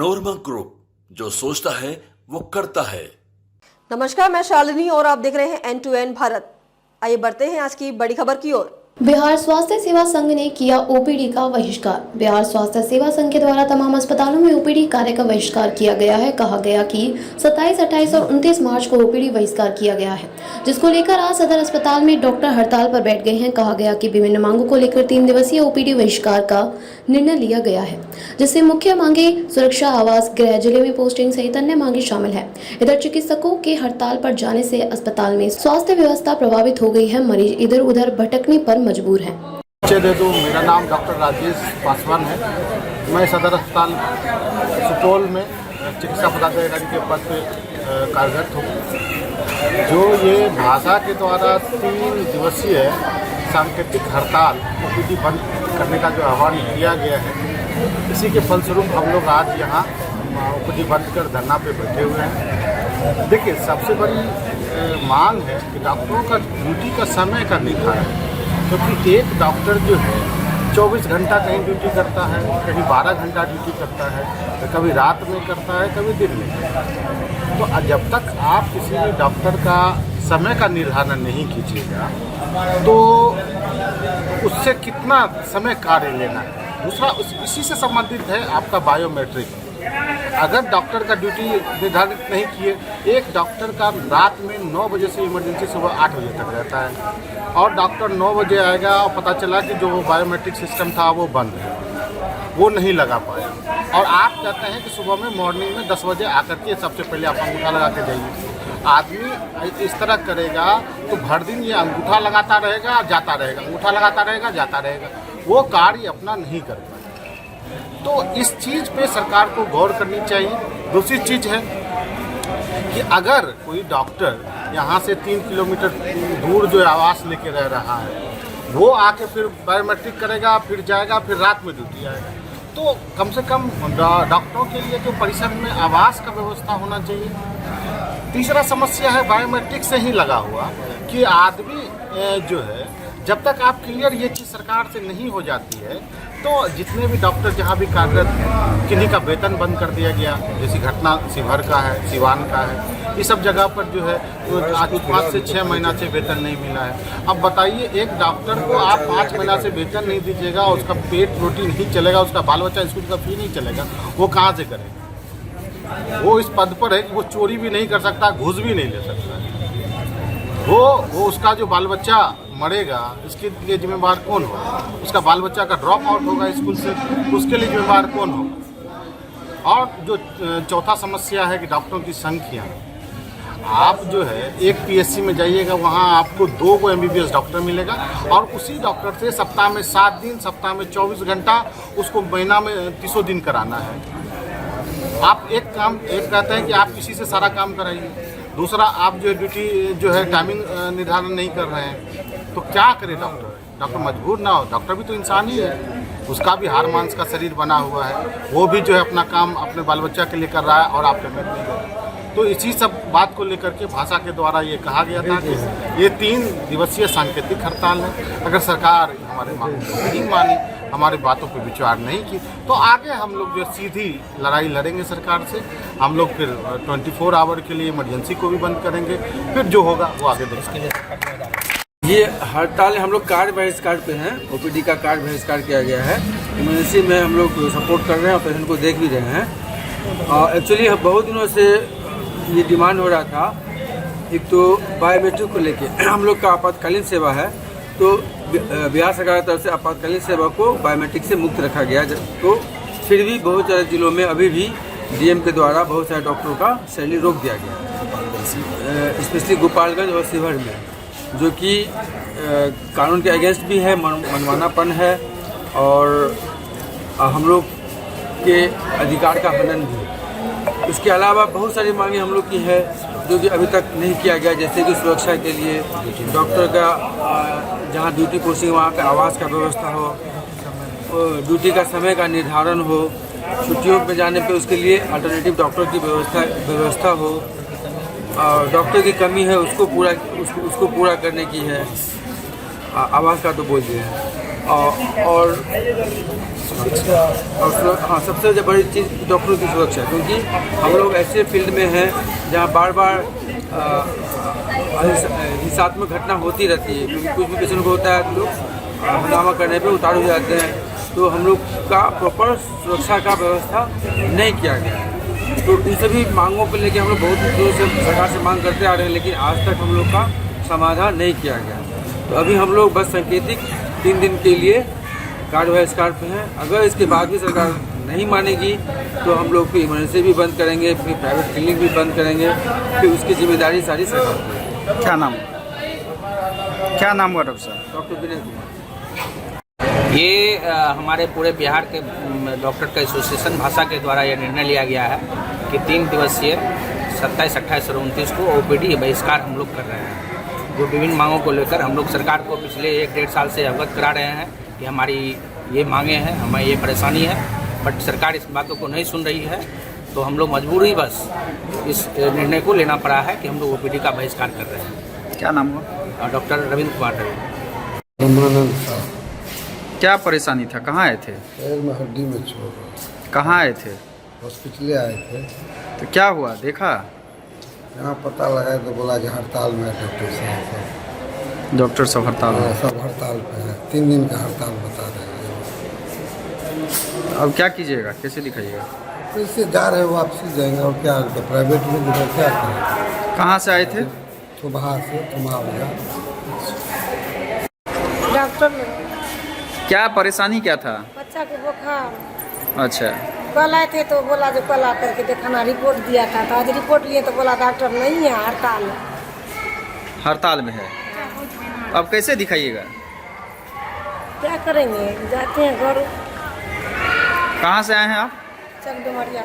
Manorama group, जो सोचता है वो करता है। नमस्कार, मैं शालिनी और आप देख रहे हैं N2N भारत। आइए बढ़ते हैं आज की बड़ी खबर की ओर। बिहार स्वास्थ्य सेवा संघ ने किया ओपीडी का बहिष्कार। बिहार स्वास्थ्य सेवा संघ के द्वारा तमाम अस्पतालों में ओपीडी कार्य का बहिष्कार किया गया है। कहा गया कि 27, 28 और 29 मार्च को ओपीडी बहिष्कार किया गया है, जिसको लेकर आज सदर अस्पताल में डॉक्टर हड़ताल पर बैठ गए हैं। कहा गया कि विभिन्न मांगों को लेकर 3 दिवसीय ओपीडी बहिष्कार का निर्णय लिया गया है, जिससे मुख्य मांगे सुरक्षा, आवास, गृह, जिले में पोस्टिंग सहित अन्य मांगे शामिल है। इधर चिकित्सकों के हड़ताल पर जाने से अस्पताल में स्वास्थ्य व्यवस्था प्रभावित हो गई है। मरीज इधर उधर भटकने पर मजबूर है। मेरा नाम डॉक्टर राजेश पासवान है। मैं सदर अस्पताल सुपौल में चिकित्सा पदाधिकारी के पद पर कार्यरत हूँ। जो ये भाषा के द्वारा 3 दिवसीय सांकेतिक हड़ताल ओपीडी बंद करने का जो आह्वान किया गया है, इसी के फलस्वरूप हम लोग आज यहाँ ओपीडी बंद कर धरना पे बैठे हुए हैं। देखिए, सबसे बड़ी मांग है कि डॉक्टरों का ड्यूटी का समय का निर्धारण, क्योंकि एक डॉक्टर जो है 24 घंटा कहीं ड्यूटी करता है, कहीं 12 घंटा ड्यूटी करता है, तो कभी रात में करता है, कभी दिन में करता है। तो जब तक आप किसी भी डॉक्टर का समय का निर्धारण नहीं कीजिएगा तो उससे कितना समय कार्य लेना है। दूसरा इसी से संबंधित है आपका बायोमेट्रिक। अगर डॉक्टर का ड्यूटी निर्धारित नहीं किए, एक डॉक्टर का रात में 9 बजे से इमरजेंसी सुबह 8 बजे तक रहता है, और डॉक्टर 9 बजे आएगा और पता चला कि जो बायोमेट्रिक सिस्टम था वो बंद है, वो नहीं लगा पाया। और आप कहते हैं कि सुबह में मॉर्निंग में 10 बजे आकर के सबसे पहले आप अंगूठा लगा के जाइए। आदमी इस तरह करेगा तो भर दिन ये अंगूठा लगाता रहेगा, जाता रहेगा, अंगूठा लगाता रहेगा, जाता रहेगा, वो कार्य अपना नहीं कर पाएगा। तो इस चीज़ पे सरकार को गौर करनी चाहिए। दूसरी चीज़ है कि अगर कोई डॉक्टर यहाँ से 3 किलोमीटर दूर जो आवास लेके रह रहा है, वो आके फिर बायोमेट्रिक करेगा, फिर जाएगा, फिर रात में ड्यूटी आएगा, तो कम से कम डॉक्टरों के लिए जो परिसर में आवास का व्यवस्था होना चाहिए। तीसरा समस्या है बायोमेट्रिक से ही लगा हुआ कि आदमी जो है, जब तक आप क्लियर ये चीज़ सरकार से नहीं हो जाती है, तो जितने भी डॉक्टर जहाँ भी कार्यरत हैं, किन्हीं का वेतन बंद कर दिया गया। जैसी घटना शिवहर का है, सिवान का है, ये सब जगह पर जो है आज 5 से 6 महीना से वेतन नहीं मिला है। अब बताइए, एक डॉक्टर को आप 5 महीना से वेतन नहीं दीजिएगा, उसका पेट रोटी नहीं चलेगा, उसका बाल बच्चा स्कूल का फी नहीं चलेगा, वो कहाँ से करेगा? वो इस पद पर है कि वो चोरी भी नहीं कर सकता, घूस भी नहीं ले सकता। वो उसका जो बाल बच्चा मरेगा, इसके लिए जिम्मेवार कौन होगा? उसका बाल बच्चा का ड्रॉप आउट होगा स्कूल से, उसके लिए जिम्मेवार कौन होगा? और जो चौथा समस्या है कि डॉक्टरों की संख्या। आप जो है एक पीएससी में जाइएगा, वहाँ आपको 2 को MBBS डॉक्टर मिलेगा, और उसी डॉक्टर से सप्ताह में 7 दिन, सप्ताह में 24 घंटा, उसको महीना में 300 दिन कराना है। आप एक कहते हैं कि आप किसी से सारा काम कराइए, दूसरा आप जो ड्यूटी जो है टाइमिंग निर्धारण नहीं कर रहे हैं, तो क्या करे डॉक्टर? डॉक्टर मजबूर ना हो, डॉक्टर भी तो इंसान ही है, उसका भी हार मांस का शरीर बना हुआ है, वो भी जो है अपना काम अपने बाल बच्चा के लिए कर रहा है, और आप पेमेंट नहीं कर रहे। तो इसी सब बात को लेकर के भाषा के द्वारा ये कहा गया था कि ये 3 दिवसीय सांकेतिक हड़ताल है। अगर सरकार हमारे मांगों को नहीं मानी, हमारी बातों पर विचार नहीं की, तो आगे हम लोग जो सीधी लड़ाई लड़ेंगे सरकार से। हम लोग फिर 24 आवर के लिए इमरजेंसी को भी बंद करेंगे, फिर जो होगा वो आगे देखेंगे। ये हड़ताल हम लोग कार्य बहिष्कार पे हैं। ओपीडी का कार्य बहिष्कार किया गया है। इमरजेंसी में हम लोग सपोर्ट कर रहे हैं और पेशेंट को देख भी रहे हैं। एक्चुअली बहुत दिनों से ये डिमांड हो रहा था, एक तो बायोमेट्रिक को लेके हम लोग का आपातकालीन सेवा है, तो बिहार सरकार की तरफ से आपातकालीन सेवा को बायोमेट्रिक से मुक्त रखा गया। तो फिर भी बहुत सारे जिलों में अभी भी डीएम के द्वारा बहुत सारे डॉक्टरों का सैलरी रोक दिया गया, स्पेशली गोपालगंज और शिवहर में, जो कि कानून के अगेंस्ट भी है, मनमानापन है, और हम लोग के अधिकार का हनन भी। उसके अलावा बहुत सारी मांगे हम लोग की है जो कि अभी तक नहीं किया गया, जैसे कि सुरक्षा के लिए डॉक्टर का जहाँ ड्यूटी पोस्टिंग वहाँ पे आवास का व्यवस्था हो, ड्यूटी का समय का निर्धारण हो, छुट्टियों पे जाने पे उसके लिए अल्टरनेटिव डॉक्टर की व्यवस्था हो, डॉक्टर की कमी है उसको पूरा करने की है। आवास का तो बोल दिए हैं। और हाँ, सबसे बड़ी चीज़ डॉक्टरों की सुरक्षा, क्योंकि हम लोग ऐसे फील्ड में हैं जहाँ बार बार हिंसात्मक घटना होती रहती है, क्योंकि कुछ भी पेशेंट को होता है तो लोग हंगामा करने पे उतारू हो जाते हैं। तो हम लोग का प्रॉपर सुरक्षा का व्यवस्था नहीं किया गया है। तो इन सभी मांगों को लेकर हम लोग बहुत दिनों से सरकार से मांग करते आ रहे हैं, लेकिन आज तक हम लोग का समाधान नहीं किया गया। तो अभी हम लोग बस सांकेतिक 3 दिन के लिए कार्य बहिष्कार पे हैं। अगर इसके बाद भी सरकार नहीं मानेगी तो हम लोग फिर इमरजेंसी भी बंद करेंगे, फिर प्राइवेट क्लिनिक भी बंद करेंगे, फिर उसकी जिम्मेदारी सारी सरकार की। क्या नाम हुआ डॉक्टर साहब? डॉक्टर विनय कुमार। ये हमारे पूरे बिहार के डॉक्टर का एसोसिएशन भाषा के द्वारा यह निर्णय लिया गया है कि 3 दिवसीय 27, 28 और 29 को ओपीडी बहिष्कार हम लोग कर रहे हैं। जो विभिन्न मांगों को लेकर हम लोग सरकार को पिछले 1-1.5 साल से अवगत करा रहे हैं कि हमारी ये मांगे हैं, हमें ये परेशानी है, बट सरकार इस बातों को नहीं सुन रही है। तो हम लोग मजबूर ही बस इस निर्णय को लेना पड़ा है कि हम लोग ओपीडी का बहिष्कार कर रहे हैं। क्या नाम हुआ? डॉक्टर रविंद्र कुमार रवि। रमानंद साहब, क्या परेशानी था? कहाँ आए थे? पैर में हड्डी में चोट। कहाँ आए थे? हॉस्पिटल आए थे। तो क्या हुआ, देखा? यहाँ पता लगा तो बोला कि हड़ताल में है डॉक्टर साहब सब। डॉक्टर सब हड़ताल में? सब हड़ताल पे है, 3 दिन का हड़ताल बता रहे हैं। अब क्या कीजिएगा, कैसे दिखाइएगा? तो इससे जा रहे वापसी जाएंगे और क्या, तो प्राइवेट में जो क्या करें। कहाँ से आए थे? सुबह से तुम्हारा डॉक्टर क्या परेशानी क्या था? बच्चा को बुखार। अच्छा, कल आए थे तो बोला जो कल आकर के दिखाना, रिपोर्ट दिया था। तो आज रिपोर्ट लिए तो बोला डॉक्टर नहीं है, हड़ताल है। हड़ताल में है। अब कैसे दिखाइएगा? क्या करेंगे, जाते हैं घर। कहाँ से आए हैं आप? चक डुमरिया।